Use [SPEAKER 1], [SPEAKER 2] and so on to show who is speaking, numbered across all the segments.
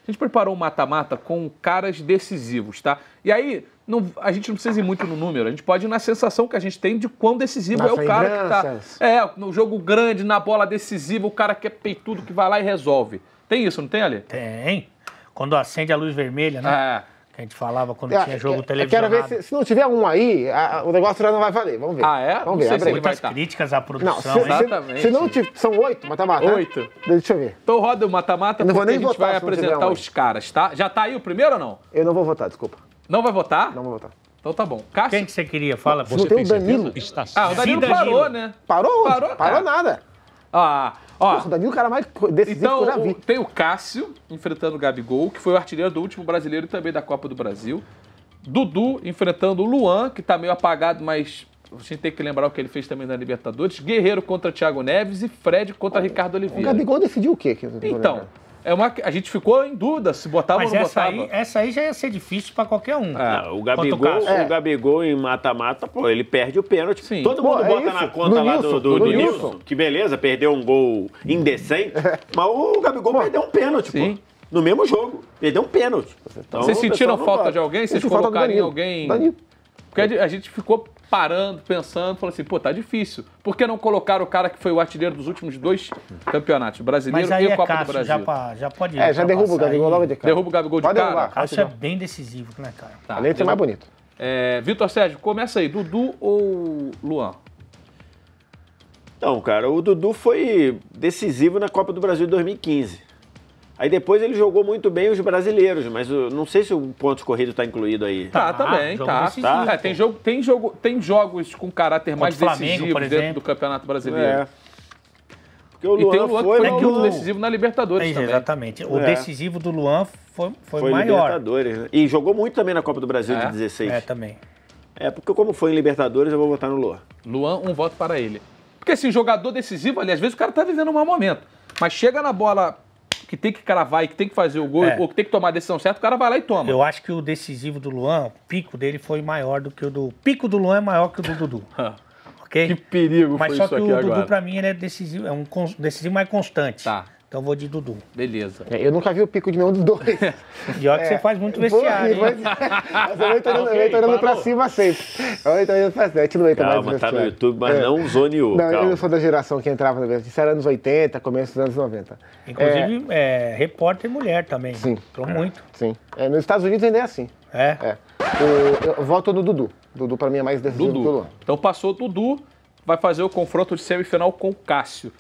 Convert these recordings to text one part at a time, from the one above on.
[SPEAKER 1] A gente preparou um mata-mata com caras decisivos, tá? E aí, a gente não precisa ir muito no número, a gente pode ir na sensação que a gente tem de quão decisivo é o cara que tá... no jogo grande, na bola decisiva, o cara que é peitudo, que vai lá e resolve. Tem isso, não tem, Ali?
[SPEAKER 2] Tem. Quando acende a luz vermelha, né? Que a gente falava quando tinha jogo televisionado.
[SPEAKER 3] Quero ver se não tiver um aí, o negócio já não vai valer. Vamos ver.
[SPEAKER 1] Vamos ver.
[SPEAKER 2] Tem muitas críticas à produção.
[SPEAKER 3] Não, exatamente. Se não são 8 mata-mata.
[SPEAKER 1] 8.
[SPEAKER 3] Deixa eu ver.
[SPEAKER 1] Então roda o mata-mata porque
[SPEAKER 3] a gente
[SPEAKER 1] vai apresentar os caras, tá? Já tá aí o primeiro ou não?
[SPEAKER 3] Eu não vou votar, desculpa.
[SPEAKER 1] Não vai votar?
[SPEAKER 3] Não vou votar.
[SPEAKER 1] Então tá bom. Cássio?
[SPEAKER 2] Quem que você queria? Fala.
[SPEAKER 3] Você não tem o Danilo?
[SPEAKER 1] O Danilo parou, né?
[SPEAKER 3] Parou nada.
[SPEAKER 1] O
[SPEAKER 3] Danilo é o cara mais decisivo que eu já vi.
[SPEAKER 1] Tem o Cássio enfrentando o Gabigol, que foi o artilheiro do último brasileiro e também da Copa do Brasil. Dudu enfrentando o Luan, que tá meio apagado, mas a gente tem que lembrar o que ele fez também na Libertadores. Guerreiro contra Thiago Neves e Fred contra Ricardo Oliveira.
[SPEAKER 3] O Gabigol decidiu o quê?
[SPEAKER 1] Então, a gente ficou em dúvida se botava ou não botava.
[SPEAKER 2] Essa aí já ia ser difícil pra qualquer um.
[SPEAKER 4] O Gabigol em mata-mata, ele perde o pênalti. Sim. Todo mundo bota na conta lá do Nilson, que beleza, perdeu um gol indecente, mas o Gabigol perdeu um pênalti, pô. No mesmo jogo. Perdeu um pênalti.
[SPEAKER 1] Então, vocês sentiram falta de alguém? Vocês colocaram em alguém?
[SPEAKER 3] Danilo.
[SPEAKER 1] Porque a gente ficou parando, pensando, falando assim, tá difícil. Por que não colocar o cara que foi o artilheiro dos últimos 2 campeonatos, brasileiro e a Copa do Brasil?
[SPEAKER 2] Já pode ir.
[SPEAKER 3] Já derruba o Gabigol logo de cara.
[SPEAKER 1] Derruba o Gabigol de cara?
[SPEAKER 2] Cássio é bem decisivo, né, cara?
[SPEAKER 3] Além de ser mais bonito.
[SPEAKER 1] Vitor Sérgio, começa aí. Dudu ou Luan?
[SPEAKER 4] Então, cara, o Dudu foi decisivo na Copa do Brasil de 2015. Aí depois ele jogou muito bem os brasileiros, mas eu não sei se o pontos corrido está incluído aí.
[SPEAKER 1] Também. Tem jogos com caráter mais decisivo dentro do Campeonato Brasileiro.
[SPEAKER 4] Porque o Luan
[SPEAKER 1] tem o Luan que foi muito decisivo na Libertadores também.
[SPEAKER 2] Exatamente. O decisivo do Luan foi maior.
[SPEAKER 4] Libertadores, né? E jogou muito também na Copa do Brasil de 16.
[SPEAKER 2] Também.
[SPEAKER 4] Porque como foi em Libertadores, eu vou votar no Luan.
[SPEAKER 1] Luan, um voto para ele. Porque assim, jogador decisivo, ali, às vezes o cara tá vivendo um mau momento. Mas chega na bola que tem que cravar e que tem que fazer o gol, ou que tem que tomar a decisão certa, o cara vai lá e toma.
[SPEAKER 2] Eu acho que o decisivo do Luan, o pico dele foi maior do que o do... O pico do Luan é maior que o do Dudu. Ok?
[SPEAKER 1] Que perigo foi isso aqui agora.
[SPEAKER 2] Mas só que o Dudu, pra mim, ele é decisivo, decisivo mais constante.
[SPEAKER 1] Tá.
[SPEAKER 2] Então eu vou de Dudu.
[SPEAKER 1] Beleza.
[SPEAKER 3] Eu nunca vi o pico de nenhum dos dois.
[SPEAKER 2] E olha que você faz muito vestiário,
[SPEAKER 3] Mas eu tô olhando pra cima sempre. Eu tô olhando pra cima.
[SPEAKER 4] Calma, tá no YouTube, mas não zoneou.
[SPEAKER 3] Não, eu sou da geração que entrava no vestiário. Isso era anos 80, começo dos anos 90.
[SPEAKER 2] Inclusive, repórter mulher também.
[SPEAKER 3] Sim.
[SPEAKER 2] Entrou muito.
[SPEAKER 3] Sim. Nos Estados Unidos ainda é assim. Eu voto no Dudu. Dudu pra mim é mais decisivo do Luan.
[SPEAKER 1] Então passou o Dudu, vai fazer o confronto de semifinal com o Cássio.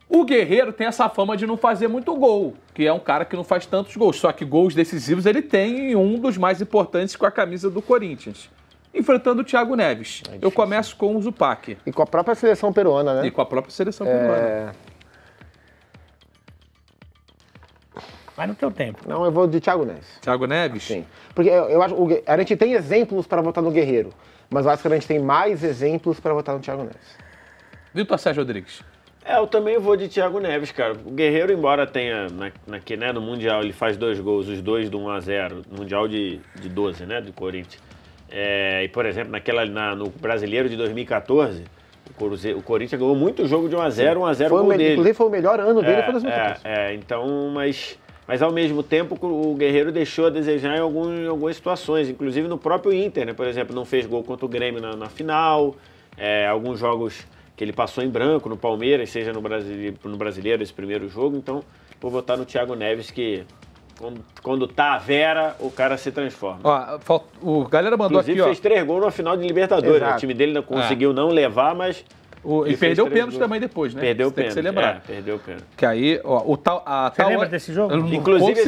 [SPEAKER 1] O Guerreiro tem essa fama de não fazer muito gol, que é um cara que não faz tantos gols. Só que gols decisivos ele tem, e um dos mais importantes com a camisa do Corinthians. Enfrentando o Thiago Neves. Eu começo com o Zupac.
[SPEAKER 3] E com a própria seleção peruana, né?
[SPEAKER 1] E com a própria seleção peruana.
[SPEAKER 2] Vai no teu tempo.
[SPEAKER 3] Não, eu vou de Thiago Neves.
[SPEAKER 1] Thiago Neves?
[SPEAKER 3] Sim. Porque eu acho que a gente tem exemplos para votar no Guerreiro, mas eu acho que a gente tem mais exemplos para votar no Thiago Neves.
[SPEAKER 1] Vitor Sérgio Rodrigues.
[SPEAKER 4] Eu também vou de Thiago Neves, cara. O Guerreiro, embora tenha, no Mundial, ele faz 2 gols, os 2 do 1-0, Mundial de 12, né, do Corinthians. E, por exemplo, no Brasileiro de 2014, o Corinthians ganhou muito jogo de 1-0 o gol dele.
[SPEAKER 3] Inclusive foi o melhor ano dele, foi 2014.
[SPEAKER 4] Então, mas ao mesmo tempo o Guerreiro deixou a desejar em algumas situações, inclusive no próprio Inter, né, por exemplo, não fez gol contra o Grêmio na final, alguns jogos que ele passou em branco no Palmeiras, seja no Brasileiro esse primeiro jogo. Então, vou votar no Thiago Neves, que quando tá a Vera, o cara se transforma.
[SPEAKER 1] O galera mandou
[SPEAKER 4] inclusive,
[SPEAKER 1] aqui,
[SPEAKER 4] fez 3 gols na final de Libertadores.
[SPEAKER 3] Exato.
[SPEAKER 4] O time dele não conseguiu não levar, mas...
[SPEAKER 1] E perdeu o pênalti também depois, né?
[SPEAKER 4] Perdeu o
[SPEAKER 1] pênalti. Tem que ser lembrado.
[SPEAKER 4] Perdeu o pênalti.
[SPEAKER 1] Que aí,
[SPEAKER 2] Você lembra desse jogo?
[SPEAKER 4] Inclusive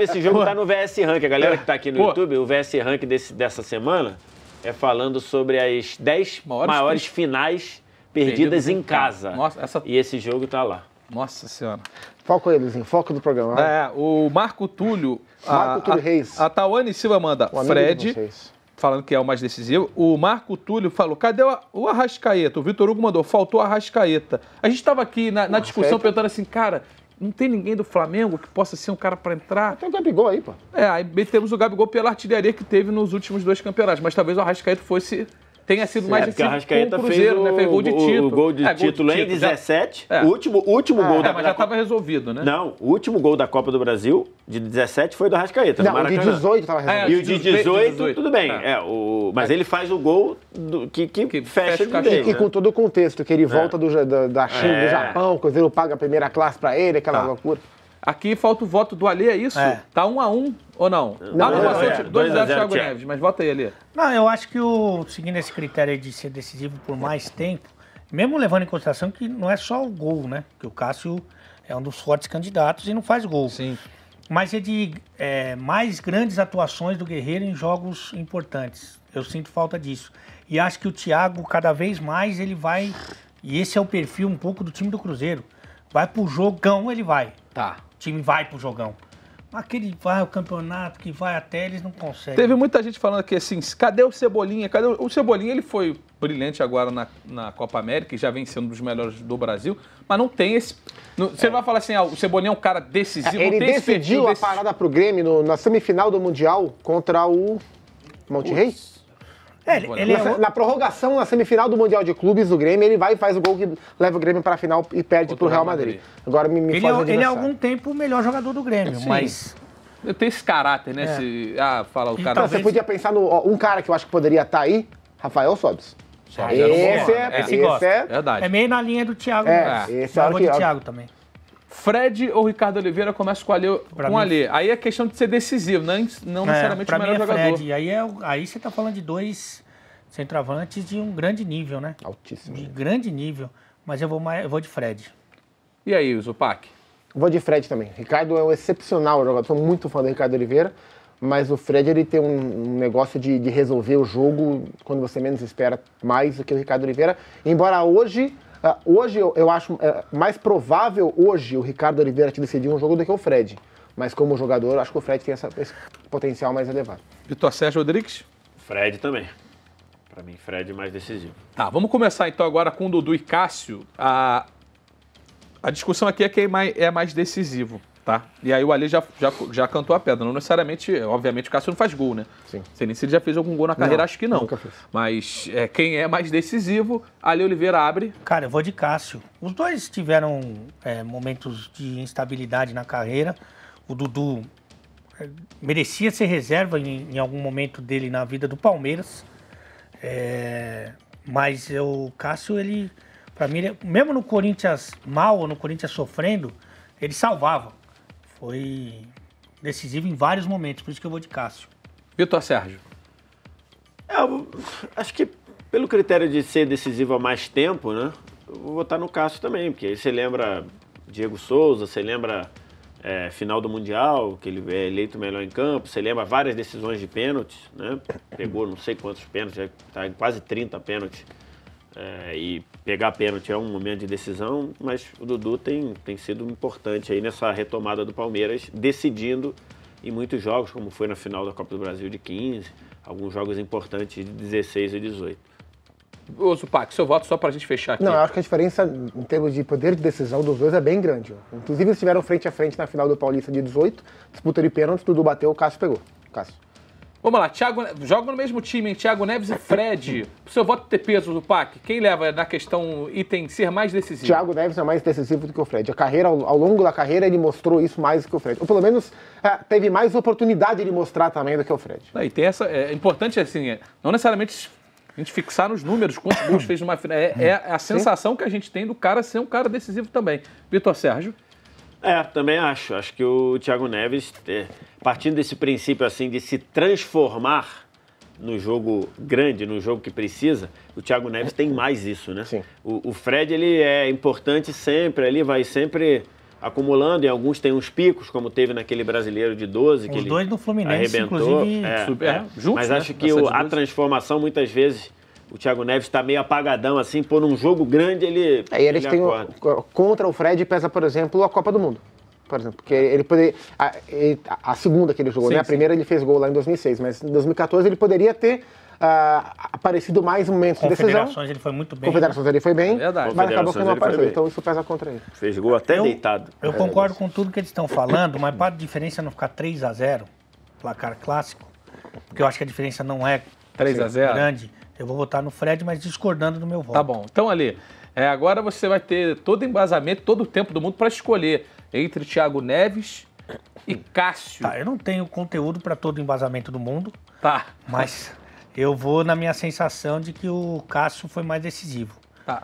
[SPEAKER 4] esse jogo tá no VS Rank. A galera que tá aqui no YouTube, o VS Rank dessa semana é falando sobre as 10 maiores finais perdidas em casa.
[SPEAKER 1] Nossa,
[SPEAKER 4] E esse jogo tá lá.
[SPEAKER 1] Nossa Senhora.
[SPEAKER 3] Foco aí, Luizinho. Foco do programa.
[SPEAKER 1] O Marco Túlio...
[SPEAKER 3] Marco Túlio Reis.
[SPEAKER 1] A Tawane Silva manda Fred, falando que é o mais decisivo. O Marco Túlio falou, cadê o Arrascaeta? O Vitor Hugo mandou, faltou o Arrascaeta. A gente estava aqui na discussão perguntando assim, cara, não tem ninguém do Flamengo que possa ser um cara para entrar?
[SPEAKER 3] Tem o Gabigol aí, pô.
[SPEAKER 1] Aí temos o Gabigol pela artilharia que teve nos últimos 2 campeonatos, mas talvez o Arrascaeta fosse tenha sido mais
[SPEAKER 4] porque o
[SPEAKER 1] decisivo com
[SPEAKER 4] Arrascaeta
[SPEAKER 1] o Cruzeiro, né? Fez gol de título.
[SPEAKER 4] O gol de título em 17. O último gol da
[SPEAKER 1] mas já estava resolvido, né?
[SPEAKER 4] Não, o último gol da Copa do Brasil, de 17, foi do Arrascaeta.
[SPEAKER 3] Não, o de 18 estava resolvido.
[SPEAKER 4] E o de 18, tudo bem. Mas ele faz o gol que fecha o dele.
[SPEAKER 3] E com todo o contexto, que ele volta da China, do Japão, o Cruzeiro paga a primeira classe pra ele, aquela loucura.
[SPEAKER 1] Aqui falta o voto do Alê, é isso? Tá 1-1 ou não?
[SPEAKER 3] Não,
[SPEAKER 1] 2-0 Thiago Neves, mas vota aí, Alê.
[SPEAKER 2] Não, eu acho que seguindo esse critério de ser decisivo por mais tempo, mesmo levando em consideração que não é só o gol, né? Porque o Cássio é um dos fortes candidatos e não faz gol.
[SPEAKER 1] Sim.
[SPEAKER 2] Mas é de mais grandes atuações do Guerreiro em jogos importantes. Eu sinto falta disso. E acho que o Thiago, cada vez mais, ele vai... E esse é o perfil um pouco do time do Cruzeiro. Vai pro jogão, ele vai.
[SPEAKER 1] Tá.
[SPEAKER 2] O time vai pro jogão. Mas aquele vai ao campeonato, que vai até, eles não conseguem.
[SPEAKER 1] Teve muita gente falando aqui assim, cadê o Cebolinha? Cadê o Cebolinha? Ele foi brilhante agora na Copa América e já vem sendo um dos melhores do Brasil, mas não tem esse... Você vai falar assim, o Cebolinha é um cara decisivo,
[SPEAKER 3] Ele
[SPEAKER 1] não tem
[SPEAKER 3] decidiu a parada pro Grêmio na semifinal do Mundial contra o Monterrey. Na prorrogação, na semifinal do Mundial de Clubes do Grêmio, ele vai e faz o gol que leva o Grêmio para a final e perde pro Real Madrid. Agora me faz
[SPEAKER 2] ele é há algum tempo o melhor jogador do Grêmio, mas...
[SPEAKER 1] Eu tenho esse caráter, né? Fala o cara...
[SPEAKER 3] Então, você podia pensar um cara que eu acho que poderia estar aí, Rafael Sobis.
[SPEAKER 2] Esse é
[SPEAKER 1] verdade.
[SPEAKER 2] É meio na linha do Thiago.
[SPEAKER 3] Esse é o
[SPEAKER 2] de Thiago também.
[SPEAKER 1] Fred ou Ricardo Oliveira começa com o Alê. Aí é questão de ser decisivo, não necessariamente o melhor jogador.
[SPEAKER 2] Fred. Aí você tá falando de dois centroavantes de um grande nível, né?
[SPEAKER 3] Altíssimo.
[SPEAKER 2] De grande nível. Mas eu vou de Fred.
[SPEAKER 1] E aí, Zupac?
[SPEAKER 3] Vou de Fred também. Ricardo é um excepcional jogador. Sou muito fã do Ricardo Oliveira. Mas o Fred, ele tem um negócio de resolver o jogo quando você menos espera, mais do que o Ricardo Oliveira. Embora hoje eu acho mais provável hoje o Ricardo Oliveira te decidir um jogo do que o Fred. Mas como jogador, eu acho que o Fred tem esse potencial mais elevado.
[SPEAKER 1] Vitor Sérgio Rodrigues?
[SPEAKER 4] Fred também. Para mim, Fred é mais decisivo.
[SPEAKER 1] Tá, vamos começar então agora com o Dudu e Cássio. A discussão aqui é quem é mais decisivo, tá? E aí o Alê já cantou a pedra. Não necessariamente, obviamente o Cássio não faz gol, né?
[SPEAKER 3] Sim.
[SPEAKER 1] Sei nem se ele já fez algum gol na carreira, acho que não.
[SPEAKER 3] Nunca fez.
[SPEAKER 1] Mas quem é mais decisivo, Alê Oliveira abre.
[SPEAKER 2] Cara, eu vou de Cássio. Os dois tiveram momentos de instabilidade na carreira. O Dudu merecia ser reserva em algum momento dele na vida do Palmeiras. Mas o Cássio, ele, pra mim, mesmo no Corinthians mal ou no Corinthians sofrendo, ele salvava. Foi decisivo em vários momentos, por isso que eu vou de Cássio.
[SPEAKER 1] Vitor Sérgio.
[SPEAKER 4] Eu acho que pelo critério de ser decisivo há mais tempo, né? Eu vou votar no Cássio também, porque aí você lembra Diego Souza, você lembra final do Mundial, que ele é eleito melhor em campo, você lembra várias decisões de pênaltis, né? Pegou não sei quantos pênaltis, já está em quase 30 pênaltis. E pegar pênalti é um momento de decisão, mas o Dudu tem sido importante aí nessa retomada do Palmeiras, decidindo em muitos jogos, como foi na final da Copa do Brasil de 15, alguns jogos importantes de 16 e 18.
[SPEAKER 1] Ô, Zupac, seu voto só pra gente fechar aqui.
[SPEAKER 3] Não, eu acho que a diferença em termos de poder de decisão dos dois é bem grande. Inclusive, eles estiveram frente a frente na final do Paulista de 18, disputa de pênalti, Dudu bateu, o Cássio pegou. Cássio.
[SPEAKER 1] Vamos lá, joga no mesmo time, hein? Thiago Neves e Fred. Pro seu voto ter peso, Zupac, quem leva na questão item ser mais decisivo?
[SPEAKER 3] Thiago Neves é mais decisivo do que o Fred. A carreira, ao longo da carreira, ele mostrou isso mais do que o Fred. Ou pelo menos teve mais oportunidade de mostrar também do que o Fred.
[SPEAKER 1] E tem é importante, assim, não necessariamente a gente fixar nos números quantos gols fez numa final. É a sensação que a gente tem do cara ser um cara decisivo também. Vitor Sérgio?
[SPEAKER 4] Também acho. Acho que o Thiago Neves, partindo desse princípio assim de se transformar no jogo grande, no jogo que precisa, o Thiago Neves tem mais isso, né?
[SPEAKER 3] Sim.
[SPEAKER 4] O Fred, ele é importante sempre, ele vai sempre acumulando, e alguns tem uns picos, como teve naquele brasileiro de 12, que
[SPEAKER 2] os
[SPEAKER 4] ele
[SPEAKER 2] dois no Fluminense,
[SPEAKER 4] arrebentou.
[SPEAKER 2] inclusive,
[SPEAKER 1] juntos,
[SPEAKER 4] mas
[SPEAKER 1] né?
[SPEAKER 4] acho que a transformação, muitas vezes, o Thiago Neves está meio apagadão, assim, por um jogo grande, ele
[SPEAKER 3] Aí a gente tem contra o Fred pesa, por exemplo, a Copa do Mundo. Por exemplo, porque ele poderia... A segunda que ele jogou,
[SPEAKER 1] sim,
[SPEAKER 3] né? A primeira ele fez gol lá em 2006, mas em 2014 ele poderia ter aparecido mais em momentos de decisão.
[SPEAKER 2] Confederações ele foi muito bem.
[SPEAKER 3] Confederações ele foi bem,
[SPEAKER 1] verdade.
[SPEAKER 3] mas acabou que não apareceu,
[SPEAKER 4] bem.
[SPEAKER 3] então isso pesa contra ele.
[SPEAKER 4] fez gol até deitado.
[SPEAKER 2] Eu concordo com tudo que eles estão falando, mas para a diferença não ficar 3-0, placar clássico, porque eu acho que a diferença não é
[SPEAKER 1] 3-0?
[SPEAKER 2] Grande. Eu vou votar no Fred, mas discordando do meu voto.
[SPEAKER 1] Tá bom. Então, Ali, agora você vai ter todo o embasamento, todo o tempo do mundo para escolher entre Thiago Neves e Cássio.
[SPEAKER 2] Tá, eu não tenho conteúdo para todo o embasamento do mundo,
[SPEAKER 1] Tá.
[SPEAKER 2] mas eu vou na minha sensação de que o Cássio foi mais decisivo.
[SPEAKER 1] Tá.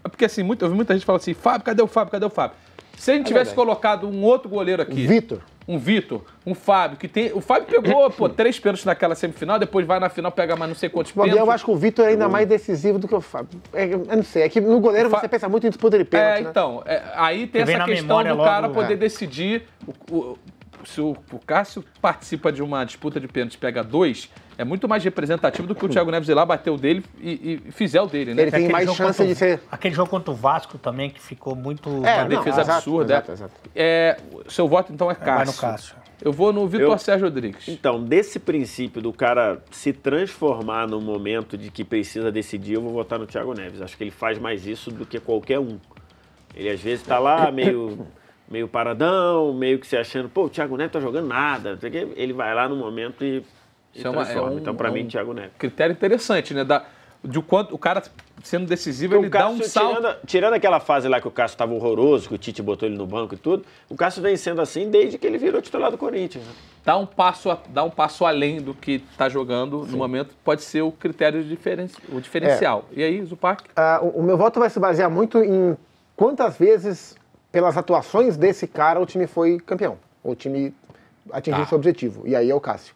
[SPEAKER 1] Porque assim, eu vi muita gente falando assim, Fábio, cadê o Fábio, cadê o Fábio? Se a gente tivesse colocado um outro goleiro aqui... Um Vitor, um Fábio, que tem... O Fábio pegou, 3 pênaltis naquela semifinal, depois vai na final, pega mais não sei quantos pênaltis.
[SPEAKER 3] Eu acho que o Vitor é ainda mais decisivo do que o Fábio. Eu não sei, é que no goleiro você pensa muito em disputa de pênalti, né?
[SPEAKER 1] Então, aí tem essa questão do cara poder decidir... Se o Cássio participa de uma disputa de pênaltis e pega 2, é muito mais representativo do que o Thiago Neves ir lá, bater o dele e fizer o dele, né?
[SPEAKER 3] Ele tem mais chance de ser...
[SPEAKER 2] Aquele jogo contra o Vasco também, que ficou muito...
[SPEAKER 1] Uma defesa absurda.
[SPEAKER 3] Exato.
[SPEAKER 1] Seu voto, então, é Cássio.
[SPEAKER 2] Vai no Cássio.
[SPEAKER 1] Eu vou no Vitor Sérgio Rodrigues.
[SPEAKER 4] Então, desse princípio do cara se transformar no momento de que precisa decidir, eu vou votar no Thiago Neves. Acho que ele faz mais isso do que qualquer um. Ele, às vezes, tá lá meio paradão, meio que se achando, o Thiago Neves tá jogando nada. Ele vai lá no momento e transforma. Então, para mim, Thiago Neves.
[SPEAKER 1] Critério interessante, né? De quanto o cara sendo decisivo, ele dá um salto.
[SPEAKER 4] Tirando aquela fase lá que o Cássio estava horroroso, que o Tite botou ele no banco e tudo, o Cássio vem sendo assim desde que ele virou titular do Corinthians. Né?
[SPEAKER 1] Dá um passo além do que está jogando no momento, pode ser o critério o diferencial. E aí, Zupac?
[SPEAKER 3] O meu voto vai se basear muito em quantas vezes, pelas atuações desse cara, o time foi campeão. O time atingiu seu objetivo. E aí é o Cássio.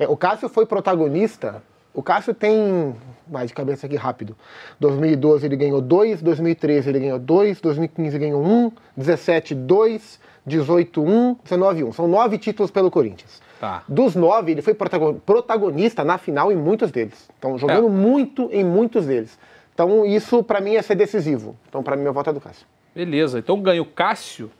[SPEAKER 3] O Cássio foi protagonista. O Cássio tem, mais de cabeça aqui rápido, 2012 ele ganhou 2, 2013 ele ganhou 2, 2015 ganhou 1, 17, 2, 18, 1, 19, 1. São 9 títulos pelo Corinthians.
[SPEAKER 1] Tá.
[SPEAKER 3] Dos 9, ele foi protagonista na final em muitos deles. Então, jogando muito em muitos deles. Então, isso pra mim é ser decisivo. Então, pra mim, meu voto é do Cássio.
[SPEAKER 1] Beleza. Então, ganha o Cássio.